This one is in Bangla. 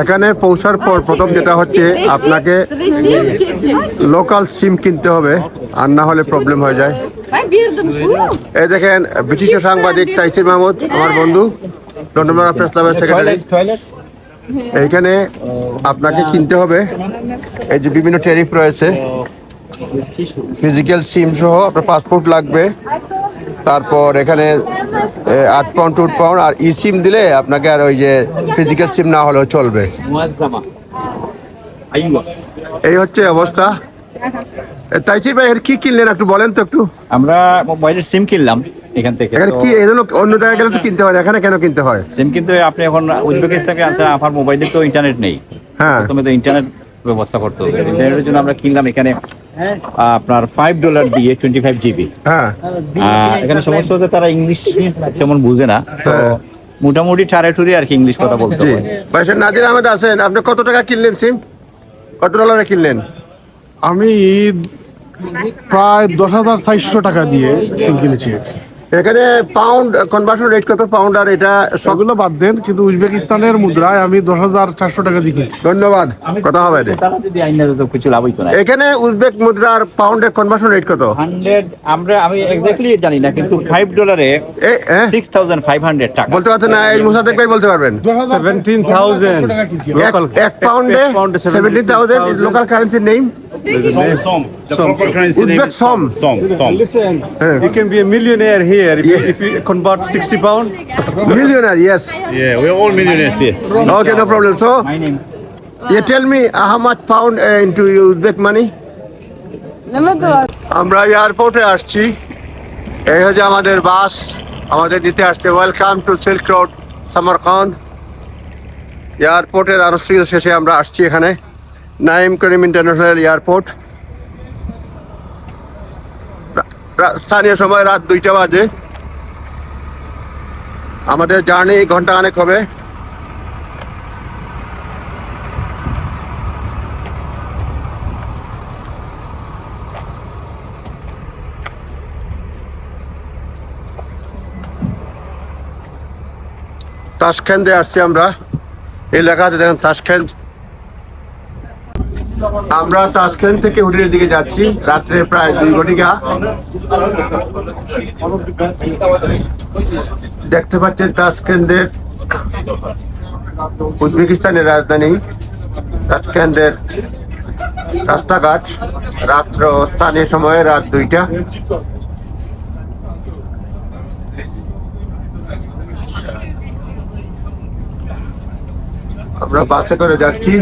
এখানে পৌঁছার পর প্রথম যেটা হচ্ছে আপনাকে লোকাল সিম কিনতে হবে, আর না হলে প্রবলেম হয়ে যায়। এই দেখেন বিশিষ্ট সাংবাদিক তাইসির মাহমুদ, আমার বন্ধু, লন্ডন প্রেস ক্লাবের সেক্রেটারি। এইখানে আপনাকে কিনতে হবে, এই যে বিভিন্ন ট্যারিফ রয়েছে, ফিজিক্যাল সিম সহ আপনার পাসপোর্ট লাগবে, তারপর এখানে 8 পাউন্ড 2 পাউন্ড, আর ই সিম দিলে আপনাকে আর ওই যে ফিজিক্যাল সিম না হলেও চলবে। এই হচ্ছে অবস্থা। তাইসির ভাই, এর কি কিনলেন একটু বলেন তো একটু। আমরা মোবাইলের সিম কিনলাম এখান থেকে। এখানে কি এই জন্য অন্য জায়গায় গেলে তো কিনতে হয়, এখানে কেন কিনতে হয়? সিম কিন্তু আপনি এখন উজবেকিস্তানে আছেন, আমার মোবাইলে তো ইন্টারনেট নেই। হ্যাঁ, প্রথমে তো ইন্টারনেট ব্যবস্থা করতে হবে। ইন্টারনেটের জন্য আমরা কিনলাম এখানে আপনার $5 দিয়ে 25 GB। হ্যাঁ, এখানে সমস্যা হচ্ছে তারা ইংলিশ তেমন বুঝে না, তো মোটামুটি ঠাড়ে আর কি ইংলিশ কথা বলতে জি। হয়। ভাই নাদির আহমেদ আছেন, আপনি কত টাকা কিনলেন সিম? কত ডলারে কিনলেন? আমি প্রায় 10,400 টাকা দিয়ে সিম কিনেছি। এখানে পাউন্ড কনভার্সন রেট কত পাউন্ড, আর এটা সব? সবগুলো বাদ দেন, কিন্তু উজবেকিস্তানের মুদ্রায় আমি 10,400 টাকা দিয়ে কিনেছি। ধন্যবাদ, কথা হবে না। তারা যদি আইনের তো কিছু লাভ হইতো না। এখানে উজবেক মুদ্রার পাউন্ডের কনভার্সন রেট কত? 100 আমি এক্স্যাক্টলি জানি না, কিন্তু $5 $6,500 টাকা। বলতে পারছেন না? এই মুসাদ্দেক ভাই বলতে পারবেন। 17,000 এক পাউন্ডে 17,000 is local currency name. Uzbek som. Listen, Yeah. you can be a millionaire here if you convert 60 pound. Millionaire, yes. Yeah, we're all millionaires here. Okay, no problem. So, My name. you tell me how much pound into Uzbek money? আমরা এয়ারপোর্টে আসছি, এই হচ্ছে আমাদের বাস, আমাদের দিতে আসছে। Welcome to Silk Road Samarkand. এয়ারপোর্টের আনুষ্ঠানিক শেষে আমরা আসছি এখানে, নাইম করিম ইন্টারন্যাশনাল এয়ারপোর্ট। স্থানীয় সময় রাত 2টা বাজে। আমাদের জার্নি ঘন্টাখানেক হবে। তাশকেন্দে আসছি আমরা, এই লেখা আছে দেখেন তাশকেন্দ। আমরা তাশকেন্দ থেকে হোটেলের দিকে যাচ্ছি, রাত্রে প্রায় 2 ঘটিকা। দেখতে পাচ্ছেন তাশকেন্দের, উজবেকিস্তানের রাজধানী তাশকেন্দের রাস্তাঘাট। রাত্র স্থানীয় সময়ে রাত 2টা। আমরা বাসে করে যাচ্ছি।